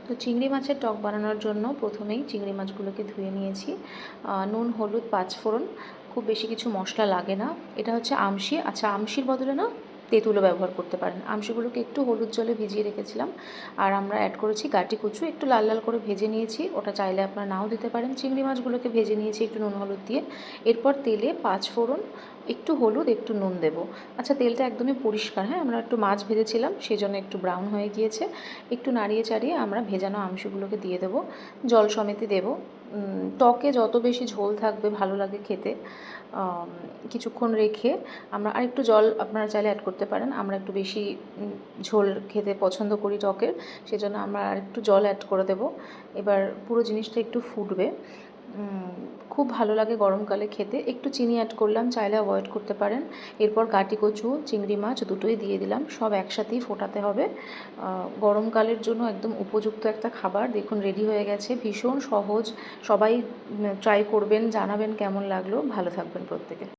তো চিংড়ি মাছের টক বানানোর জন্য প্রথমেই চিংড়ি মাছগুলোকে ধুয়ে নিয়েছি। নুন, হলুদ, পাঁচফোড়ন, খুব বেশি কিছু মশলা লাগে না। এটা হচ্ছে আমশি। আচ্ছা, আমশির বদলে না তেঁতুলও ব্যবহার করতে পারেন। আমশিগুলোকে একটু হলুদ জলে ভিজিয়ে রেখেছিলাম। আর আমরা অ্যাড করেছি গাটি কচু, একটু লাল লাল করে ভেজে নিয়েছি। ওটা চাইলে আপনারা নাও দিতে পারেন। চিংড়ি মাছগুলোকে ভেজে নিয়েছি একটু নুন হলুদ দিয়ে। এরপর তেলে পাঁচফোড়ন, একটু হলুদ, একটু নুন দেবো। আচ্ছা, তেলটা একদমই পরিষ্কার, হ্যাঁ, আমরা একটু মাছ ভেজেছিলাম সেজন্য একটু ব্রাউন হয়ে গিয়েছে। একটু নাড়িয়ে চাড়িয়ে আমরা ভেজানো আমশিগুলোকে দিয়ে দেবো, জল সমেত দেবো। টকে যত বেশি ঝোল থাকবে ভালো লাগে খেতে। কিছুক্ষণ রেখে আমরা আরেকটু জল আপনারা চাইলে অ্যাড করতে পারেন। আমরা একটু বেশি ঝোল খেতে পছন্দ করি টকের, সেজন্য আমরা আরেকটু জল অ্যাড করে দেবো। এবার পুরো জিনিসটা একটু ফুটবে। খুব ভালো লাগে গরমকালে খেতে। একটু চিনি অ্যাড করলাম, চাইলে অ্যাভয়েড করতে পারেন। এরপর গাটি কচু, চিংড়ি মাছ দুটোই দিয়ে দিলাম, সব একসাথেই ফোটাতে হবে। গরমকালের জন্য একদম উপযুক্ত একটা খাবার। দেখুন রেডি হয়ে গেছে, ভীষণ সহজ। সবাই ট্রাই করবেন, জানাবেন কেমন লাগলো। ভালো থাকবেন প্রত্যেকে।